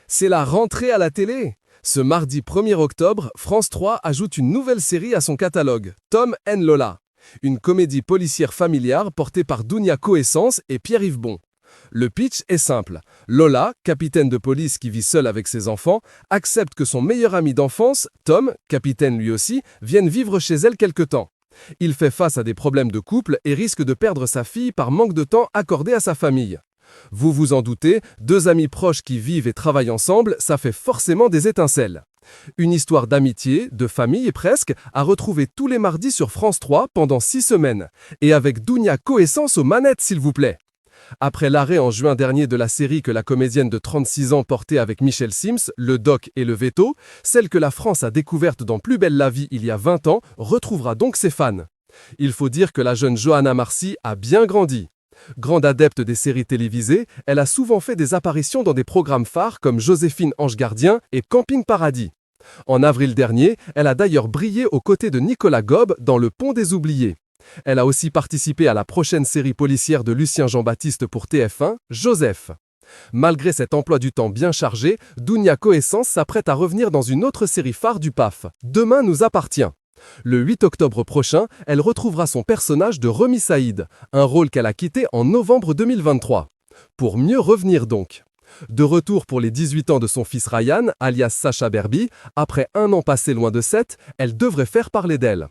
C'est la rentrée à la télé. Ce mardi 1er octobre, France 3 ajoute une nouvelle série à son catalogue, Tom and Lola. Une comédie policière familiale portée par Dounia Coessence et Pierre-Yves Bon. Le pitch est simple. Lola, capitaine de police qui vit seule avec ses enfants, accepte que son meilleur ami d'enfance, Tom, capitaine lui aussi, vienne vivre chez elle quelque temps. Il fait face à des problèmes de couple et risque de perdre sa fille par manque de temps accordé à sa famille. Vous vous en doutez, deux amis proches qui vivent et travaillent ensemble, ça fait forcément des étincelles. Une histoire d'amitié, de famille presque, à retrouver tous les mardis sur France 3 pendant 6 semaines. Et avec Dounia Coessence aux manettes, s'il vous plaît. Après l'arrêt en juin dernier de la série que la comédienne de 36 ans portait avec Michel Sims, Le Doc et Le Veto, celle que la France a découverte dans Plus belle la vie il y a 20 ans, retrouvera donc ses fans. Il faut dire que la jeune Johanna Marcy a bien grandi. Grande adepte des séries télévisées, elle a souvent fait des apparitions dans des programmes phares comme Joséphine Ange Gardien et Camping Paradis. En avril dernier, elle a d'ailleurs brillé aux côtés de Nicolas Gobe dans Le Pont des Oubliés. Elle a aussi participé à la prochaine série policière de Lucien Jean-Baptiste pour TF1, Joseph. Malgré cet emploi du temps bien chargé, Dounia Coessence s'apprête à revenir dans une autre série phare du PAF, Demain nous appartient. Le 8 octobre prochain, elle retrouvera son personnage de Remy Saïd, un rôle qu'elle a quitté en novembre 2023. Pour mieux revenir donc. De retour pour les 18 ans de son fils Ryan, alias Sacha Berby, après un an passé loin de Sète, elle devrait faire parler d'elle.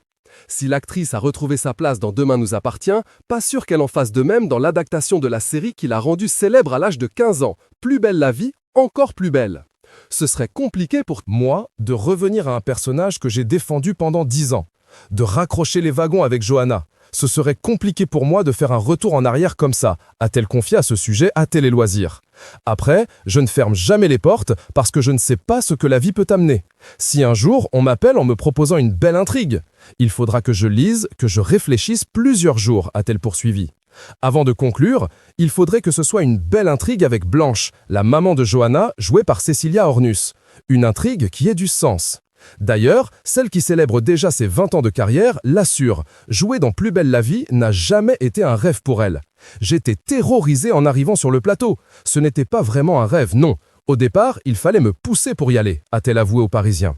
Si l'actrice a retrouvé sa place dans Demain nous appartient, pas sûr qu'elle en fasse de même dans l'adaptation de la série qui l'a rendue célèbre à l'âge de 15 ans, Plus belle la vie, encore plus belle. Ce serait compliqué pour moi de revenir à un personnage que j'ai défendu pendant 10 ans, de raccrocher les wagons avec Johanna. Ce serait compliqué pour moi de faire un retour en arrière comme ça, a-t-elle confié à ce sujet à Télé Loisirs. Après, je ne ferme jamais les portes parce que je ne sais pas ce que la vie peut amener. Si un jour on m'appelle en me proposant une belle intrigue, il faudra que je lise, que je réfléchisse plusieurs jours, a-t-elle poursuivi. Avant de conclure, il faudrait que ce soit une belle intrigue avec Blanche, la maman de Johanna, jouée par Cécilia Ornus. Une intrigue qui ait du sens. D'ailleurs, celle qui célèbre déjà ses 20 ans de carrière l'assure. Jouer dans Plus belle la vie n'a jamais été un rêve pour elle. J'étais terrorisé en arrivant sur le plateau. Ce n'était pas vraiment un rêve, non. Au départ, il fallait me pousser pour y aller, a-t-elle avoué aux Parisiens.